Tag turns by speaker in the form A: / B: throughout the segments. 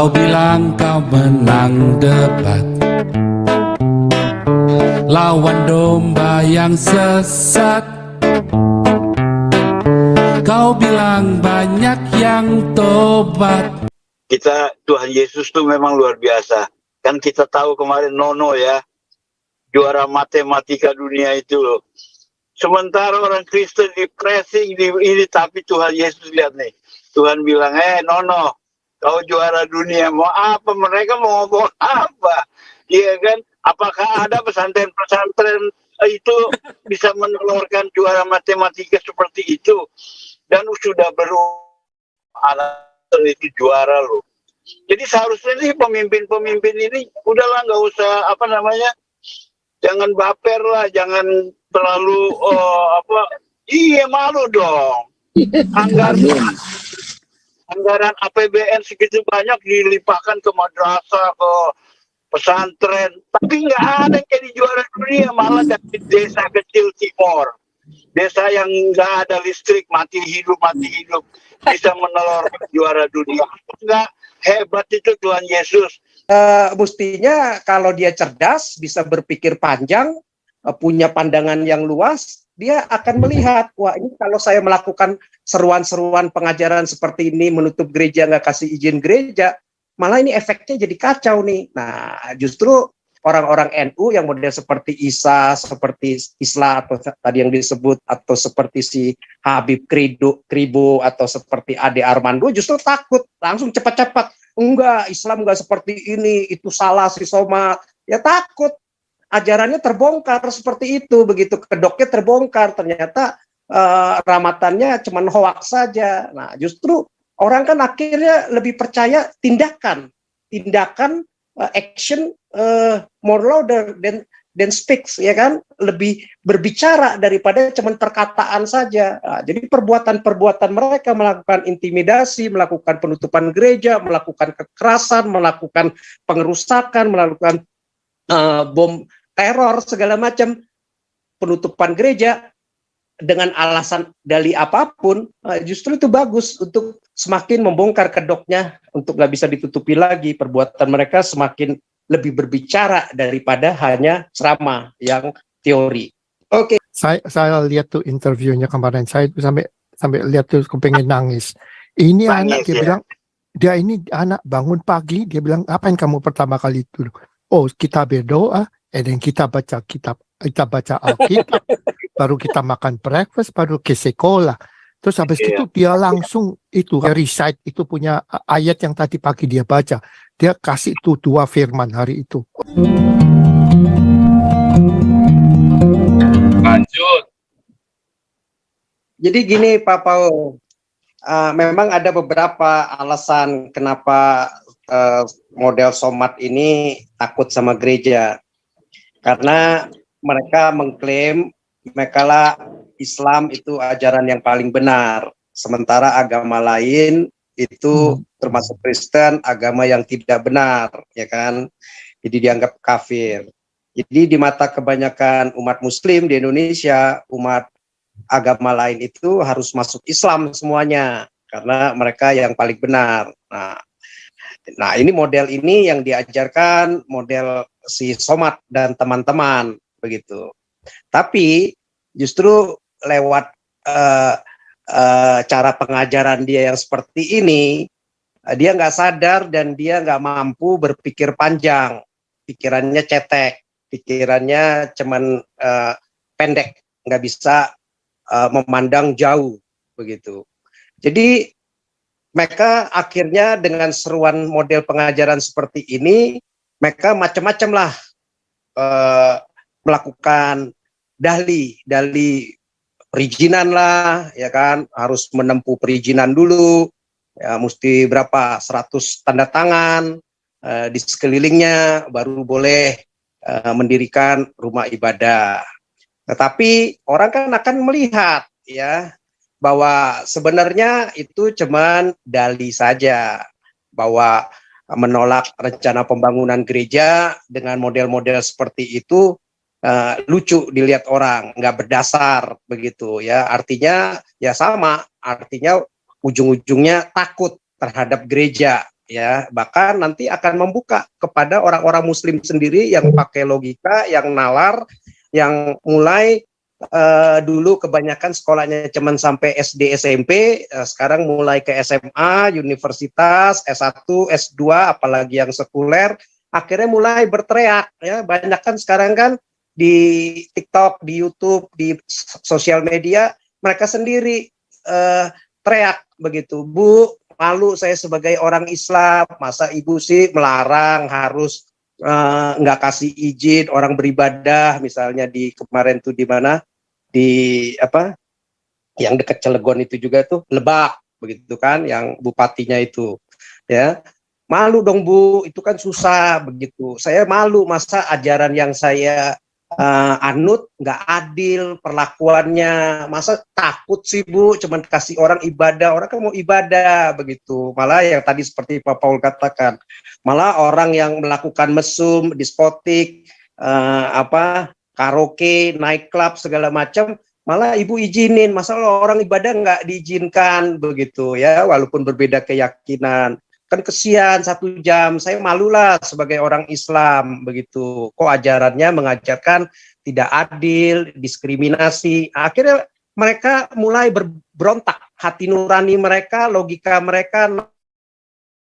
A: Kau bilang kau menang debat lawan domba yang sesat. Kau bilang banyak yang tobat.
B: Tuhan Yesus tuh memang luar biasa. Kan kita tahu kemarin Nono ya, juara matematika dunia itu loh. Sementara orang Kristen di pressing ini, tapi Tuhan Yesus lihat nih. Tuhan bilang, Nono, kau juara dunia, mau apa? Mereka mau ngomong apa? Iya kan? Apakah ada pesantren-pesantren itu bisa menelurkan juara matematika seperti itu? Dan sudah itu juara loh. Jadi seharusnya sih pemimpin-pemimpin ini udahlah, nggak usah jangan baper lah, jangan terlalu iya, malu dong. Anggaran APBN segitu banyak dilimpahkan ke madrasah, ke pesantren, tapi nggak ada yang jadi juara dunia, malah dari desa kecil Timor, desa yang nggak ada listrik, mati hidup bisa menelurkan juara dunia. Nggak hebat itu Tuhan Yesus.
C: Mestinya kalau dia cerdas, bisa berpikir panjang, punya pandangan yang luas, dia akan melihat, wah ini kalau saya melakukan seruan-seruan pengajaran seperti ini, menutup gereja, nggak kasih izin gereja, malah ini efeknya jadi kacau nih. Nah, justru orang-orang NU yang model seperti Isa, seperti Isla, atau tadi yang disebut, atau seperti si Habib Kribo, atau seperti Ade Armando, justru takut, langsung cepat-cepat. Enggak, Islam enggak seperti ini, itu salah si Soma. Ya takut, ajarannya terbongkar seperti itu, begitu kedoknya terbongkar, ternyata ramatannya cuma hoaks saja. Nah, justru orang kan akhirnya lebih percaya tindakan, action more louder than speaks, ya kan, lebih berbicara daripada cuma perkataan saja. Nah, jadi perbuatan mereka melakukan intimidasi, melakukan penutupan gereja, melakukan kekerasan, melakukan pengerusakan, melakukan bom teror segala macam, penutupan gereja dengan alasan dalih apapun, justru itu bagus untuk semakin membongkar kedoknya, untuk nggak bisa ditutupi lagi. Perbuatan mereka semakin lebih berbicara daripada hanya ceramah yang teori. Oke.
D: Saya lihat tuh interviewnya kemarin, saya sampai lihat tuh kepengen nangis. Ini anak dia bilang, anak bangun pagi, dia bilang, apa yang kamu pertama kali itu? Oh, kita berdoa, dan kita baca Alkitab, baru kita makan breakfast, baru ke sekolah. Terus habis itu dia langsung itu recite itu punya ayat yang tadi pagi dia baca. Dia kasih itu 2 firman hari itu.
E: Lanjut.
C: Jadi gini Pak Paul, memang ada beberapa alasan kenapa model Somat ini takut sama gereja. Karena mereka mengklaim mereka Islam itu ajaran yang paling benar, sementara agama lain itu termasuk Kristen agama yang tidak benar, ya kan? Jadi dianggap kafir. Jadi di mata kebanyakan umat Muslim di Indonesia, umat agama lain itu harus masuk Islam semuanya karena mereka yang paling benar. Nah ini model ini yang diajarkan model si Somat dan teman-teman begitu. Tapi justru lewat cara pengajaran dia yang seperti ini, dia nggak sadar dan dia nggak mampu berpikir panjang, pikirannya cetek, pikirannya cuman pendek, nggak bisa memandang jauh begitu. Jadi mereka akhirnya dengan seruan model pengajaran seperti ini, mereka macam-macam lah melakukan dahli perizinan lah, ya kan, harus menempuh perizinan dulu, ya mesti berapa 100 tanda tangan di sekelilingnya baru boleh mendirikan rumah ibadah. Tetapi orang kan akan melihat ya bahwa sebenarnya itu cuman dali saja, bahwa menolak rencana pembangunan gereja dengan model-model seperti itu lucu dilihat orang, nggak berdasar begitu ya. Artinya ya sama, artinya ujung-ujungnya takut terhadap gereja ya, bahkan nanti akan membuka kepada orang-orang Muslim sendiri yang pakai logika, yang nalar, yang mulai dulu kebanyakan sekolahnya cuman sampai SD SMP, sekarang mulai ke SMA, universitas, S1, S2, apalagi yang sekuler, akhirnya mulai berteriak ya. Banyak kan sekarang kan di TikTok, di YouTube, di sosial media mereka sendiri teriak begitu, Bu, malu saya sebagai orang Islam, masa ibu sih melarang harus nggak kasih izin orang beribadah, misalnya di kemarin tuh di mana, di apa yang dekat Cilegon itu juga tuh Lebak begitu kan, yang bupatinya itu ya, malu dong Bu, itu kan susah begitu. Saya malu, masa ajaran yang saya anut nggak adil perlakuannya, masa takut sih Bu cuman kasih orang ibadah, orang kan mau ibadah begitu. Malah yang tadi seperti Pak Paul katakan, malah orang yang melakukan mesum, diskotik, karaoke, night club segala macam, malah ibu izinin, masa orang ibadah nggak diizinkan begitu ya, walaupun berbeda keyakinan. Kan kesian 1 jam, saya malulah sebagai orang Islam begitu. Kok ajarannya mengajarkan tidak adil, diskriminasi. Akhirnya mereka mulai berontak, hati nurani mereka, logika mereka,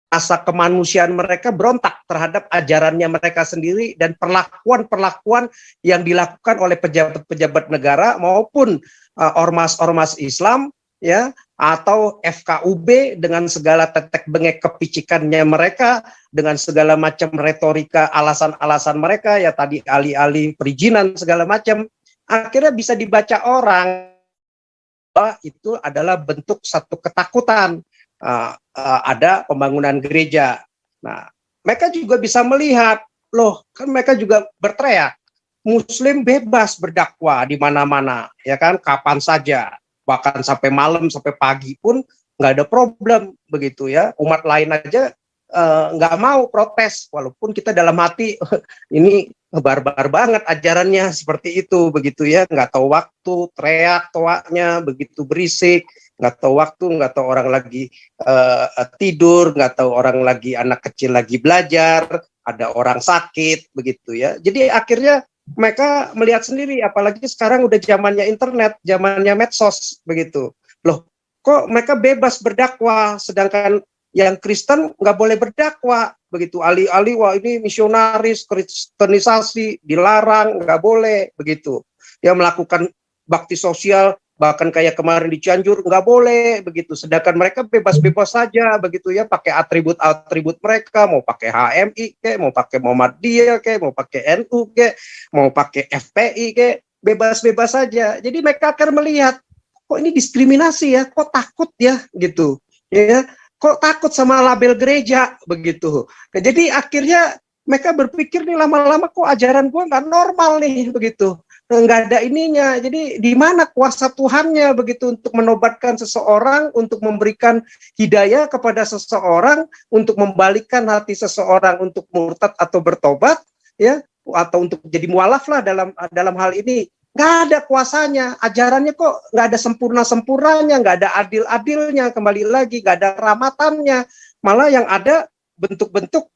C: rasa kemanusiaan mereka berontak terhadap ajarannya mereka sendiri dan perlakuan-perlakuan yang dilakukan oleh pejabat-pejabat negara maupun ormas-ormas Islam ya, atau FKUB dengan segala tetek bengek kepicikannya mereka, dengan segala macam retorika alasan-alasan mereka ya, tadi alih-alih perizinan segala macam, akhirnya bisa dibaca orang bahwa itu adalah bentuk satu ketakutan. Ada pembangunan gereja. Nah, mereka juga bisa melihat, loh, kan mereka juga berteriak, Muslim bebas berdakwah di mana-mana, ya kan, kapan saja, bahkan sampai malam, sampai pagi pun nggak ada problem begitu ya. Umat lain aja nggak mau protes, walaupun kita dalam hati ini barbar banget ajarannya seperti itu begitu ya, nggak tahu waktu, teriak toaknya begitu berisik, nggak tahu waktu, nggak tahu orang lagi tidur, nggak tahu orang lagi, anak kecil lagi belajar, ada orang sakit begitu ya. Jadi akhirnya mereka melihat sendiri, apalagi sekarang udah zamannya internet, zamannya medsos begitu. Loh, kok mereka bebas berdakwah, sedangkan yang Kristen nggak boleh berdakwah begitu. Alih-alih wah ini misionaris, kristenisasi, dilarang, nggak boleh begitu. Dia melakukan bakti sosial, bahkan kayak kemarin di Cianjur nggak boleh begitu. Sedangkan mereka bebas-bebas saja begitu ya, pakai atribut-atribut mereka, mau pakai HMI ke, mau pakai Muhammadiyah ke, mau pakai NU ke, mau pakai FPI ke, bebas-bebas saja. Jadi mereka akan melihat, kok ini diskriminasi ya, kok takut ya gitu ya, kok takut sama label gereja begitu. Nah, jadi akhirnya mereka berpikir nih lama-lama kok ajaran gue nggak normal nih begitu, nggak ada ininya. Jadi di mana kuasa Tuhannya begitu untuk menobatkan seseorang, untuk memberikan hidayah kepada seseorang, untuk membalikkan hati seseorang untuk murtad atau bertobat ya, atau untuk jadi mualaf lah dalam hal ini. Nggak ada kuasanya, ajarannya kok nggak ada sempurna-sempurnanya, nggak ada adil-adilnya, kembali lagi nggak ada rahmatannya, malah yang ada bentuk-bentuk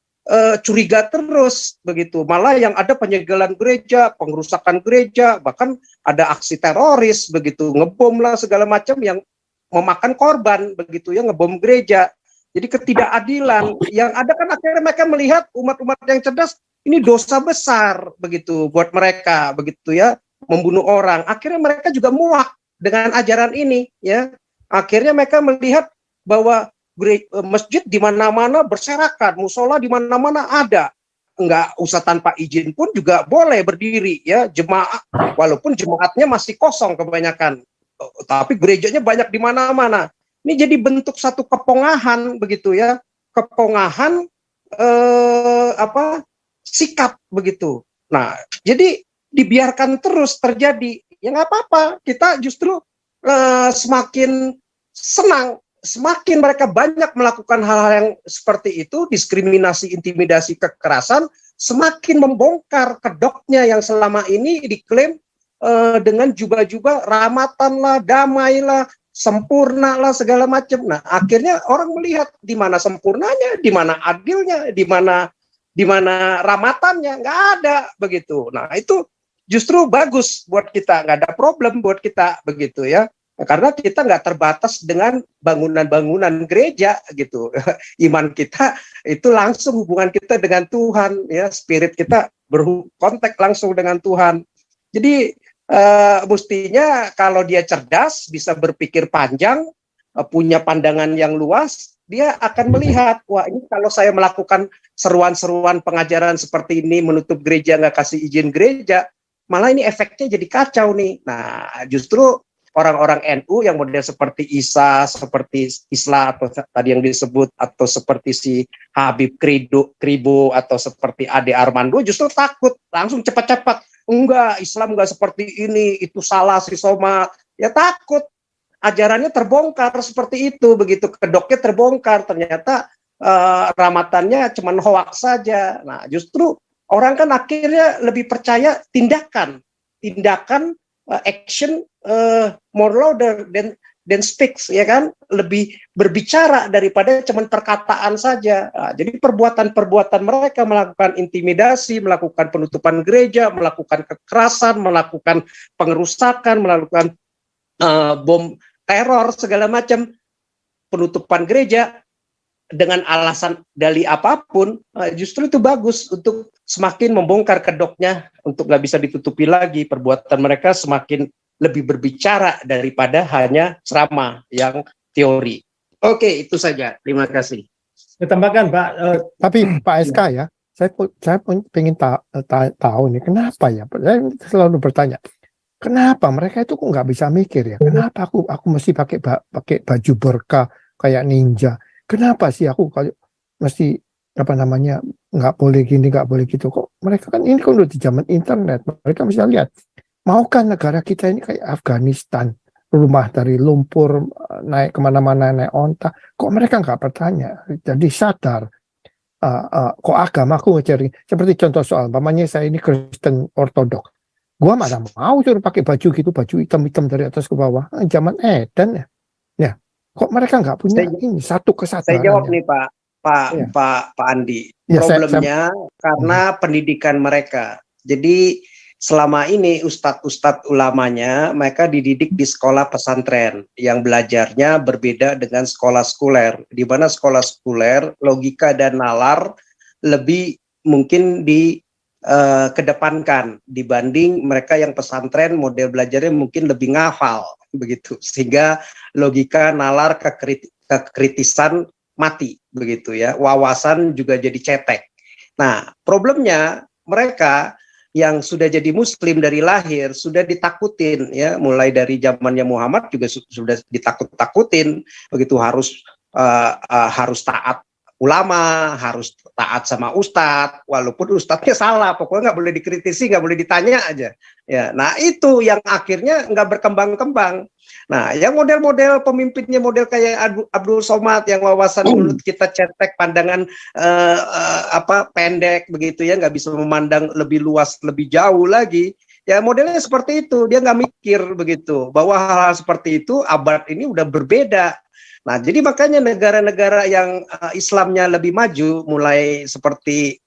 C: curiga terus begitu, malah yang ada penyegelan gereja, pengrusakan gereja, bahkan ada aksi teroris begitu, ngebom lah segala macam yang memakan korban begitu ya, ngebom gereja. Jadi ketidakadilan yang ada kan akhirnya mereka melihat umat-umat yang cerdas ini dosa besar begitu buat mereka begitu ya, membunuh orang. Akhirnya mereka juga muak dengan ajaran ini ya. Akhirnya mereka melihat bahwa masjid di mana-mana berserakan, musola di mana-mana ada. Enggak usah tanpa izin pun juga boleh berdiri ya, jemaah, walaupun jemaatnya masih kosong kebanyakan. Tapi gerejanya banyak di mana-mana. Ini jadi bentuk satu kepongahan begitu ya. Kepongahan sikap begitu. Nah, jadi dibiarkan terus terjadi, ya nggak apa-apa, kita justru semakin senang, semakin mereka banyak melakukan hal-hal yang seperti itu, diskriminasi, intimidasi, kekerasan, semakin membongkar kedoknya yang selama ini diklaim dengan jubah-jubah rahmatan lah, damai lah, sempurna lah segala macam. Nah, akhirnya orang melihat di mana sempurnanya, di mana adilnya, di mana ramatannya, nggak ada begitu. Nah, itu justru bagus buat kita, nggak ada problem buat kita begitu ya. Karena kita nggak terbatas dengan bangunan-bangunan gereja gitu. Iman kita itu langsung hubungan kita dengan Tuhan ya, spirit kita berkontak langsung dengan Tuhan. Jadi mestinya kalau dia cerdas, bisa berpikir panjang, punya pandangan yang luas, dia akan melihat, wah ini kalau saya melakukan seruan-seruan pengajaran seperti ini, menutup gereja, nggak kasih izin gereja, malah ini efeknya jadi kacau nih. Nah, justru orang-orang NU yang model seperti Isa, seperti Isla, atau tadi yang disebut, atau seperti si Habib Kribo, atau seperti Ade Armando, justru takut, langsung cepat-cepat. Enggak, Islam enggak seperti ini, itu salah si Somad. Ya takut, ajarannya terbongkar seperti itu, begitu kedoknya terbongkar, ternyata ramatannya cuma hoaks saja. Nah, justru orang kan akhirnya lebih percaya tindakan, action more louder than speaks, ya kan, lebih berbicara daripada cuma perkataan saja. Nah, jadi perbuatan mereka melakukan intimidasi, melakukan penutupan gereja, melakukan kekerasan, melakukan pengerusakan, melakukan bom teror segala macam, penutupan gereja dengan alasan dalih apapun, justru itu bagus untuk semakin membongkar kedoknya, untuk nggak bisa ditutupi lagi. Perbuatan mereka semakin lebih berbicara daripada hanya ceramah yang teori. Oke, itu saja. Terima kasih.
E: Ditambahkan, Pak.
D: Tapi Pak SK ya, saya pengen tahu nih, kenapa ya? Saya selalu bertanya, kenapa mereka itu kok nggak bisa mikir ya? Kenapa aku mesti pakai baju burka kayak ninja? Kenapa sih aku kalau mesti nggak boleh gini, nggak boleh gitu? Kok mereka kan ini kan udah di zaman internet, mereka bisa lihat. Maukah negara kita ini kayak Afghanistan, rumah dari lumpur, naik kemana-mana, naik onta? Kok mereka nggak bertanya? Jadi sadar, kok agamaku ngecari. Seperti contoh soal, umpamanya saya ini Kristen Ortodok. Gua mana mau suruh pakai baju gitu, baju hitam-hitam dari atas ke bawah. Zaman Eden ya. Ya, kok mereka nggak punya ini satu kesadaran?
C: Saya jawab nih Pak Andi.
D: Ya,
C: problemnya karena pendidikan mereka. Jadi selama ini ustadz ulamanya mereka dididik di sekolah pesantren yang belajarnya berbeda dengan sekolah sekuler, di mana sekolah sekuler logika dan nalar lebih mungkin kedepankan dibanding mereka yang pesantren, model belajarnya mungkin lebih ngafal begitu, sehingga logika, nalar, kekritisan mati begitu ya, wawasan juga jadi cetek. Nah, problemnya mereka yang sudah jadi muslim dari lahir sudah ditakutin ya, mulai dari zamannya Muhammad juga sudah ditakut-takutin begitu, harus taat ulama, harus taat sama ustadz, walaupun ustadznya salah, pokoknya nggak boleh dikritisi, nggak boleh ditanya aja. Ya, nah itu yang akhirnya nggak berkembang-kembang. Nah, yang model-model pemimpinnya model kayak Abdul Somad yang wawasan mulut kita cetek, pandangan pendek begitu ya, nggak bisa memandang lebih luas, lebih jauh lagi. Ya modelnya seperti itu, dia nggak mikir begitu bahwa hal-hal seperti itu abad ini udah berbeda. Nah, jadi makanya negara-negara yang Islamnya lebih maju, mulai seperti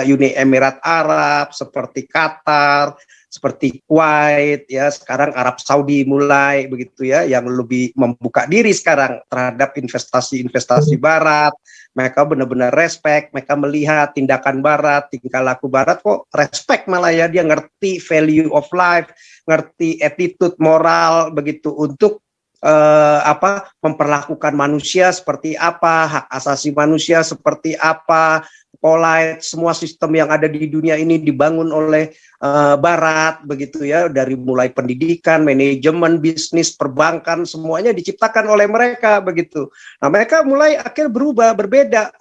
C: Uni Emirat Arab, seperti Qatar, seperti Kuwait, ya sekarang Arab Saudi mulai begitu ya, yang lebih membuka diri sekarang terhadap investasi Barat. Mereka benar-benar respect, mereka melihat tindakan Barat, tingkah laku Barat kok respect malah ya, dia ngerti value of life, ngerti attitude moral begitu untuk memperlakukan manusia seperti apa, hak asasi manusia seperti apa, polite, semua sistem yang ada di dunia ini dibangun oleh Barat begitu ya, dari mulai pendidikan, manajemen, bisnis, perbankan, semuanya diciptakan oleh mereka begitu. Nah, mereka mulai akhirnya berubah, berbeda.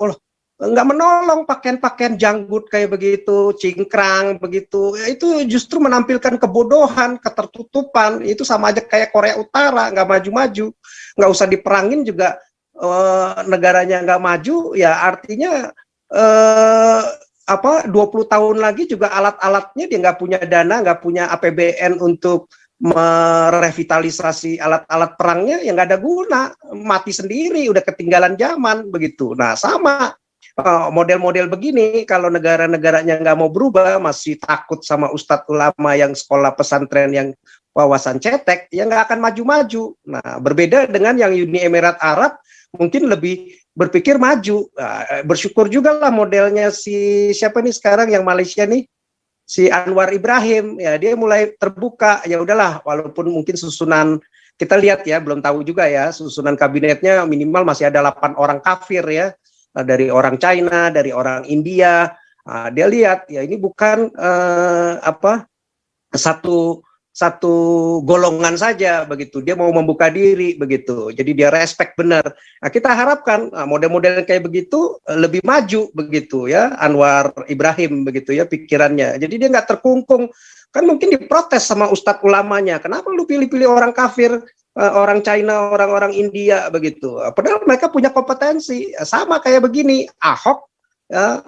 C: Nggak menolong pakaian-pakaian janggut kayak begitu, cingkrang begitu, itu justru menampilkan kebodohan, ketertutupan. Itu sama aja kayak Korea Utara, nggak maju-maju, nggak usah diperangin juga negaranya nggak maju, ya artinya 20 tahun lagi juga alat-alatnya dia nggak punya dana, nggak punya APBN untuk merevitalisasi alat-alat perangnya yang nggak ada guna, mati sendiri, udah ketinggalan zaman begitu. Nah sama model-model begini, kalau negara-negaranya nggak mau berubah, masih takut sama ustadz ulama yang sekolah pesantren yang wawasan cetek, ya nggak akan maju-maju. Nah berbeda dengan yang Uni Emirat Arab, mungkin lebih berpikir maju. Nah, bersyukur juga lah modelnya si siapa nih sekarang yang Malaysia nih, si Anwar Ibrahim, ya dia mulai terbuka. Ya udahlah, walaupun mungkin susunan kita lihat ya, belum tahu juga ya, susunan kabinetnya minimal masih ada 8 orang kafir ya, dari orang China, dari orang India. Dia lihat ya ini bukan satu golongan saja begitu, dia mau membuka diri begitu, jadi dia respect benar. Nah, kita harapkan model-model kayak begitu lebih maju begitu ya, Anwar Ibrahim begitu ya pikirannya, jadi dia nggak terkungkung. Kan mungkin diprotes sama ustadz ulamanya, kenapa lu pilih-pilih orang kafir, orang China, orang-orang India begitu, padahal mereka punya kompetensi. Sama kayak begini, Ahok,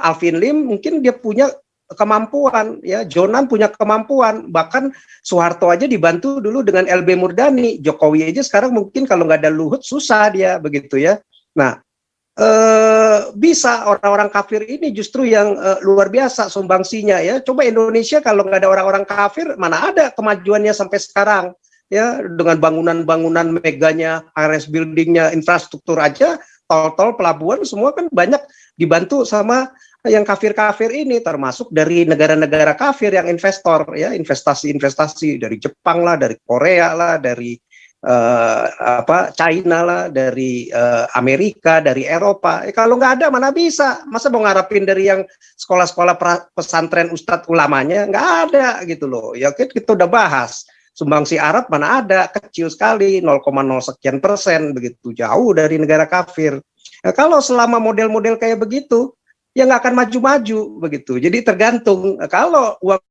C: Alvin Lim mungkin dia punya kemampuan ya, Jonan punya kemampuan, bahkan Soeharto aja dibantu dulu dengan LB Murdani, Jokowi aja sekarang mungkin kalau nggak ada Luhut susah dia begitu ya. Nah bisa orang-orang kafir ini justru yang luar biasa sumbangsinya ya. Coba Indonesia kalau nggak ada orang-orang kafir, mana ada kemajuannya sampai sekarang ya, dengan bangunan-bangunan meganya, RS buildingnya, infrastruktur aja, tol-tol, pelabuhan, semua kan banyak dibantu sama yang kafir-kafir ini, termasuk dari negara-negara kafir yang investor ya, investasi-investasi dari Jepang lah, dari Korea lah, dari China lah, dari Amerika, dari Eropa. Kalau nggak ada mana bisa, masa mau ngarepin dari yang sekolah-sekolah pesantren ustadz ulamanya, nggak ada gitu loh. Ya kita udah bahas, sumbangsi Arab mana ada, kecil sekali, 0,0 sekian persen begitu, jauh dari negara kafir. Nah, kalau selama model-model kayak begitu, ya nggak akan maju-maju begitu. Jadi tergantung, kalau uang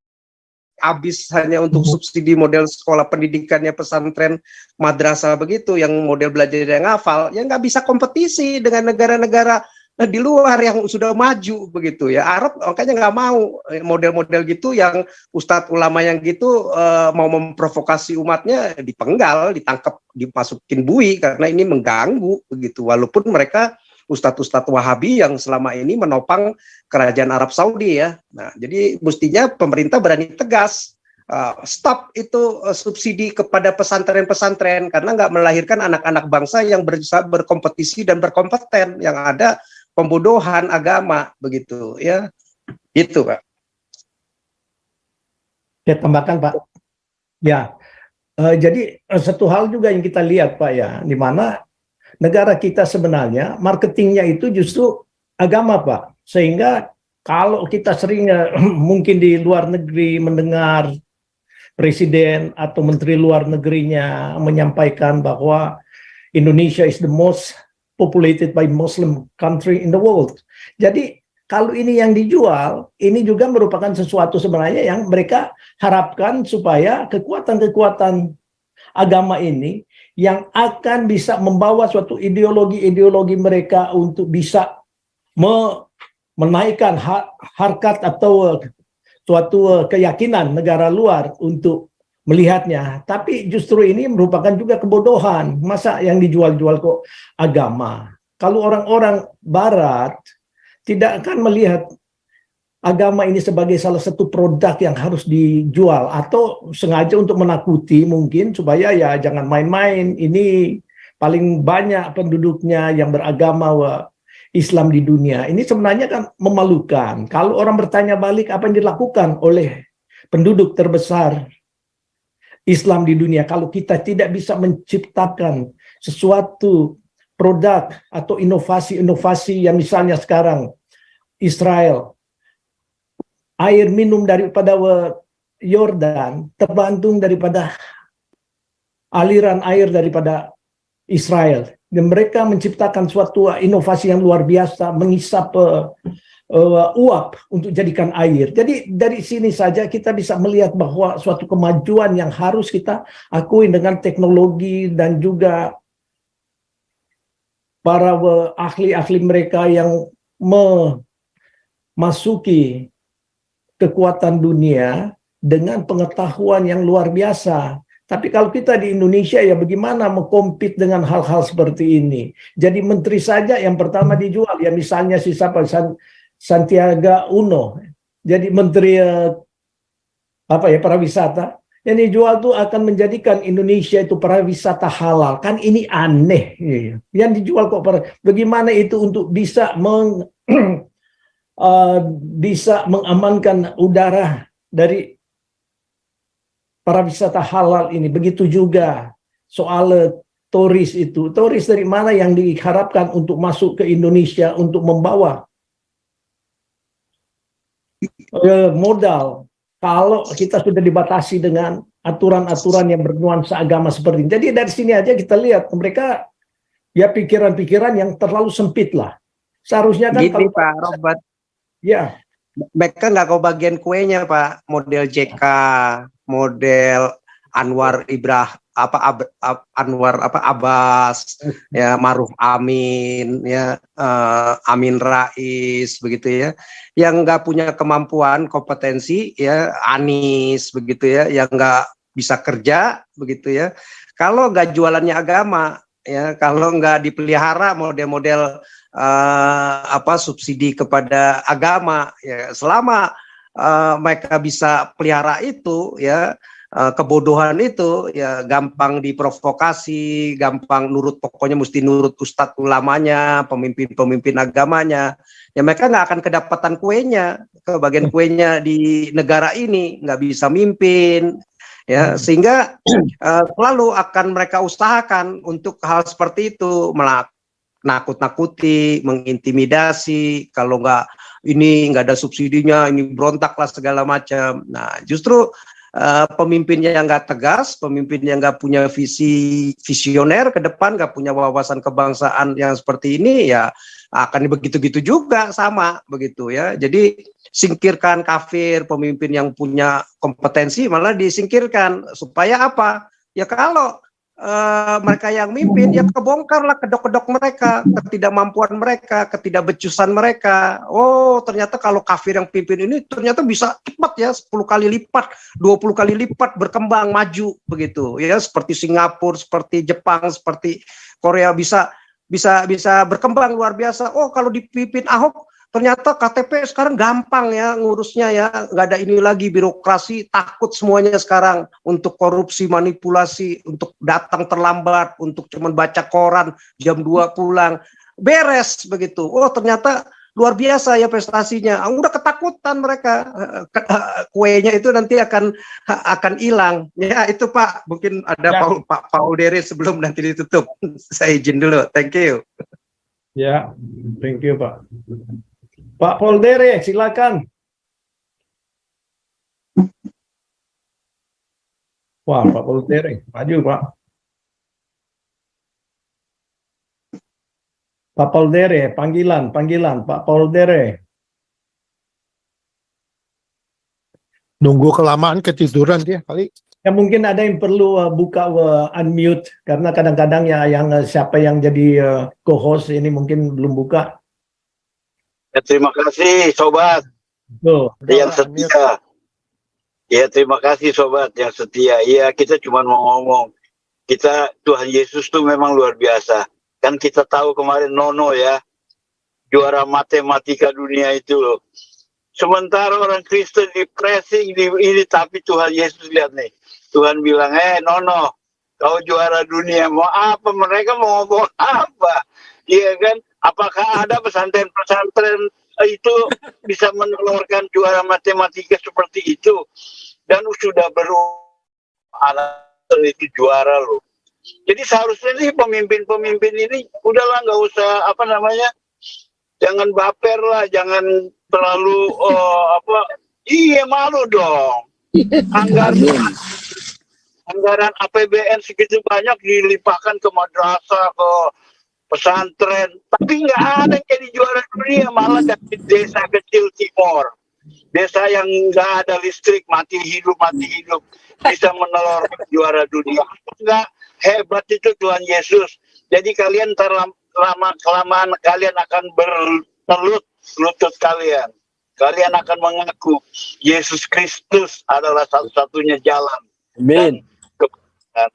C: habis hanya untuk subsidi model sekolah pendidikannya pesantren madrasah begitu, yang model belajar yang hafal, ya nggak bisa kompetisi dengan negara-negara di luar yang sudah maju begitu ya. Arab makanya nggak mau model-model gitu, yang ustadz ulama yang gitu mau memprovokasi umatnya dipenggal, ditangkap, dimasukin bui karena ini mengganggu begitu. Walaupun mereka ustadz-ustadz Wahabi yang selama ini menopang kerajaan Arab Saudi ya. Nah, jadi mestinya pemerintah berani tegas, stop itu subsidi kepada pesantren-pesantren, karena nggak melahirkan anak-anak bangsa yang bisa berkompetisi dan berkompeten, yang ada pembodohan agama begitu ya. Itu Pak.
E: Saya tambahkan Pak. Ya, jadi satu hal juga yang kita lihat Pak ya, di mana negara kita sebenarnya marketingnya itu justru agama Pak. Sehingga kalau kita sering mungkin di luar negeri mendengar presiden atau menteri luar negerinya menyampaikan bahwa Indonesia is the most populated by Muslim country in the world. Jadi kalau ini yang dijual, ini juga merupakan sesuatu sebenarnya yang mereka harapkan supaya kekuatan-kekuatan agama ini yang akan bisa membawa suatu ideologi-ideologi mereka untuk bisa menaikkan harkat atau suatu keyakinan negara luar untuk melihatnya. Tapi justru ini merupakan juga kebodohan. Masa yang dijual-jual kok agama? Kalau orang-orang barat tidak akan melihat agama ini sebagai salah satu produk yang harus dijual, atau sengaja untuk menakuti mungkin supaya ya jangan main-main, ini paling banyak penduduknya yang beragama Islam di dunia. Ini sebenarnya kan memalukan. Kalau orang bertanya balik apa yang dilakukan oleh penduduk terbesar Islam di dunia, kalau kita tidak bisa menciptakan sesuatu produk atau inovasi-inovasi yang misalnya sekarang Israel, air minum daripada Yordan terbantung daripada aliran air daripada Israel. Dan mereka menciptakan suatu inovasi yang luar biasa, mengisap uap untuk jadikan air. Jadi dari sini saja kita bisa melihat bahwa suatu kemajuan yang harus kita akui dengan teknologi dan juga para ahli-ahli mereka yang memasuki kekuatan dunia dengan pengetahuan yang luar biasa. Tapi kalau kita di Indonesia ya bagaimana mengkompet dengan hal-hal seperti ini. Jadi menteri saja yang pertama dijual. Ya misalnya si siapa, Sandiaga Uno. Jadi menteri pariwisata. Yang dijual tuh akan menjadikan Indonesia itu pariwisata halal. Kan ini aneh. Yang dijual kok bagaimana itu untuk bisa bisa mengamankan udara dari pariwisata halal ini. Begitu juga soal turis itu. Turis dari mana yang diharapkan untuk masuk ke Indonesia untuk membawa modal kalau kita sudah dibatasi dengan aturan-aturan yang bernuansa agama seperti ini. Jadi dari sini aja kita lihat mereka ya pikiran-pikiran yang terlalu sempit lah. Seharusnya kan
C: Gini Pak Robert,
E: ya
C: mereka nggak kau bagian kuenya Pak, model JK, model Anwar Abbas, ya Maruf Amin, ya Amin Rais, begitu ya, yang nggak punya kemampuan kompetensi, ya Anies, begitu ya, yang nggak bisa kerja, begitu ya. Kalau nggak jualannya agama, ya kalau nggak dipelihara model-model subsidi kepada agama, ya selama mereka bisa pelihara itu, ya kebodohan itu ya gampang diprovokasi, gampang nurut, pokoknya mesti nurut ustadz ulamanya, pemimpin agamanya, ya mereka nggak akan kedapatan kuenya, kebagian kuenya di negara ini, nggak bisa mimpin, ya sehingga selalu akan mereka usahakan untuk hal seperti itu, nakut-nakuti, mengintimidasi, kalau ini nggak ada subsidinya, ini berontak lah segala macam. Nah justru pemimpinnya yang nggak tegas, pemimpin yang nggak punya visioner ke depan, nggak punya wawasan kebangsaan yang seperti ini, ya akan begitu-gitu juga sama begitu ya. Jadi singkirkan kafir, pemimpin yang punya kompetensi malah disingkirkan supaya apa? Ya kalau mereka yang mimpin, ya kebongkarlah kedok-kedok mereka, ketidakmampuan mereka, ketidakbecusan mereka. Oh, ternyata kalau kafir yang pimpin ini ternyata bisa cepat ya, 10 kali lipat, 20 kali lipat berkembang maju begitu ya, seperti Singapura, seperti Jepang, seperti Korea bisa berkembang luar biasa. Oh, kalau dipimpin Ahok ternyata KTP sekarang gampang ya ngurusnya ya, nggak ada ini lagi birokrasi, takut semuanya sekarang untuk korupsi, manipulasi, untuk datang terlambat, untuk cuman baca koran jam 2 pulang, beres begitu. Oh ternyata luar biasa ya prestasinya, udah ketakutan mereka, kuenya itu nanti akan hilang. Ya itu Pak, mungkin ada ya. Pak Paul Dere sebelum nanti ditutup. Saya izin dulu, thank you.
E: Ya, thank you Pak. Pak Paul Dere, silakan. Wah, Pak Paul Dere, maju Pak. Pak Paul Dere, panggilan, Pak Paul Dere.
D: Nunggu kelamaan ketiduran dia kali.
E: Ya mungkin ada yang perlu buka unmute karena kadang-kadang ya yang siapa yang jadi co-host ini mungkin belum buka.
B: Ya, terima kasih sobat yang setia. Ya terima kasih sobat yang setia. Ya kita cuma mau ngomong, Tuhan Yesus tuh memang luar biasa. Kan kita tahu kemarin Nono ya, juara matematika dunia itu loh. Sementara orang Kristen depresi ini, tapi Tuhan Yesus lihat nih, Tuhan bilang, Nono, kau juara dunia, mau apa? Mereka mau ngomong apa? Iya kan? Apakah ada pesantren-pesantren itu bisa menelurkan juara matematika seperti itu? Dan sudah anak itu juara loh. Jadi seharusnya nih pemimpin-pemimpin ini udahlah nggak usah jangan baper lah, jangan terlalu iya malu dong. Anggaran APBN segitu banyak dilimpahkan ke madrasah, ke pesantren, tapi nggak ada yang jadi juara dunia, malah dari desa kecil Timor, desa yang nggak ada listrik, mati hidup, bisa menelurkan juara dunia. Nggak hebat itu Tuhan Yesus. Jadi kalian kelamaan kalian akan bertelut lutut kalian. Kalian akan mengaku Yesus Kristus adalah satu-satunya jalan. Amin.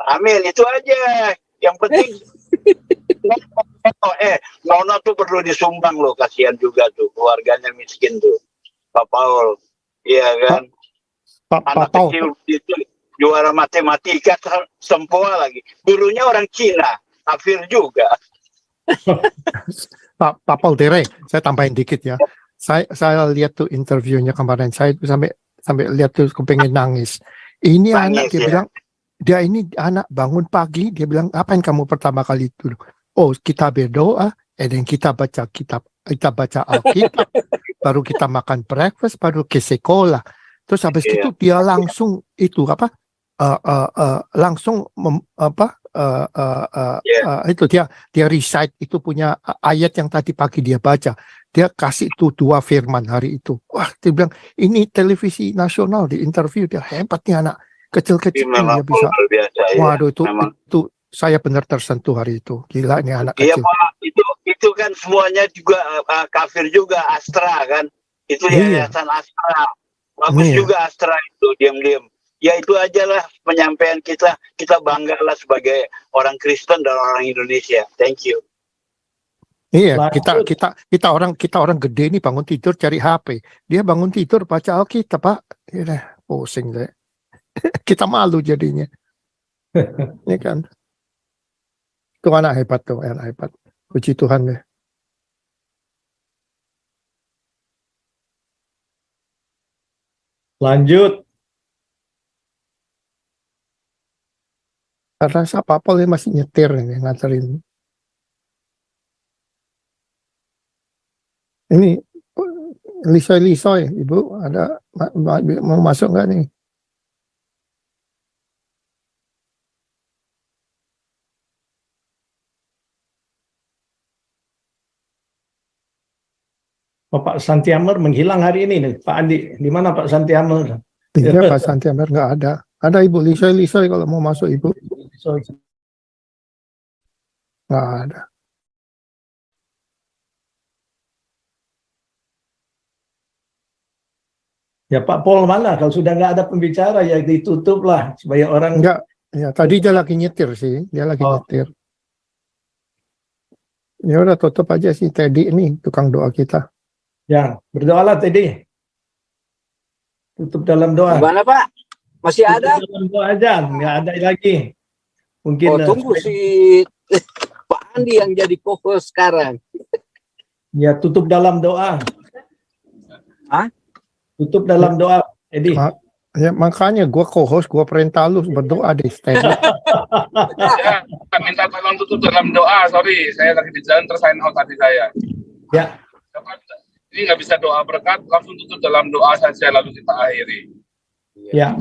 B: Amin, itu aja. Yang penting Nono tuh perlu disumbang loh, kasihan juga tuh keluarganya miskin tuh. Pak Paul, iya kan?
D: Pak
B: Anak
D: Paul,
B: kecil itu juara matematika sempoa lagi. Gurunya orang Cina, kafir juga.
D: Pak Paul Tere, saya tambahin dikit ya. Saya lihat tuh interviewnya kemarin, saya tuh sampai lihat tuh kepengen nangis. Ini anak
B: Nangis,
D: dia
B: ya.
D: bilang, dia ini anak bangun pagi, dia bilang, apain kamu pertama kali itu? Oh, kita berdoa, dan kita baca Alkitab, baru kita makan breakfast, baru ke sekolah. Terus habis
B: Iya.
D: itu dia langsung itu apa? Langsung itu dia recite itu punya ayat yang tadi pagi dia baca. Dia kasih itu 2 firman hari itu. Wah, dia bilang ini televisi nasional di interview, dia hebat nih anak kecil-kecil
B: Memang
D: dia bisa.
B: luar biasa, ya.
D: Waduh,
B: Memang.
D: itu saya benar tersentuh hari itu. Gila nih anak
B: Iya
D: kecil.
B: Pak, itu kan semuanya juga kafir juga, Astra kan. Itu
D: Iya.
B: yayasan Astra. Bagus
D: Iya.
B: juga Astra itu, diam-diam. Ya itu aja lah penyampaian kita. Kita banggalah sebagai orang Kristen dan orang Indonesia. Thank you.
D: Iya,
E: Lanjut.
D: kita orang gede nih bangun tidur cari HP. Dia bangun tidur baca Alkitab, Pak. Ya, pusing deh. Kita malu jadinya. Ini kan. Itu anak hebat tuh, anak hebat. Puji Tuhan deh.
E: Lanjut.
D: Karena Pak Paul ini masih nyetir ini nganterin. Ini lisoy, Ibu ada mau masuk nggak nih?
E: Pak Santiamer menghilang hari ini nih, Pak Andi. Di mana Pak Santiamer?
D: Iya, Pak Santiamer nggak ada. Ada Ibu lisoy kalau mau masuk Ibu. Nggak ada.
E: Ya Pak Paul mana? Kalau sudah nggak ada pembicara ya ditutup lah supaya orang.
D: Enggak. Ya, tadi dia lagi nyetir sih. Dia lagi
E: Oh.
D: nyetir. Ya udah tutup aja sih Teddy ini tukang doa kita.
E: Ya, berdoalah tadi. Tutup dalam doa.
F: Gimana Pak? Masih
E: Tutup
F: ada?
E: dalam doa aja, nggak ada lagi. Mungkin
F: Oh, tunggu si Pak Andi yang jadi co-host sekarang.
E: ya tutup dalam doa.
F: Hah?
E: Tutup dalam doa, Edi.
D: Ya makanya gua co-host, gua perintah lu berdoa deh Teddy.
G: Ya, minta tolong tutup dalam doa. Sorry, saya lagi di jalan terus sign out tadi saya.
E: Ya,
G: Ini nggak bisa doa berkat, langsung tutup dalam doa saja lalu kita akhiri.
E: ya.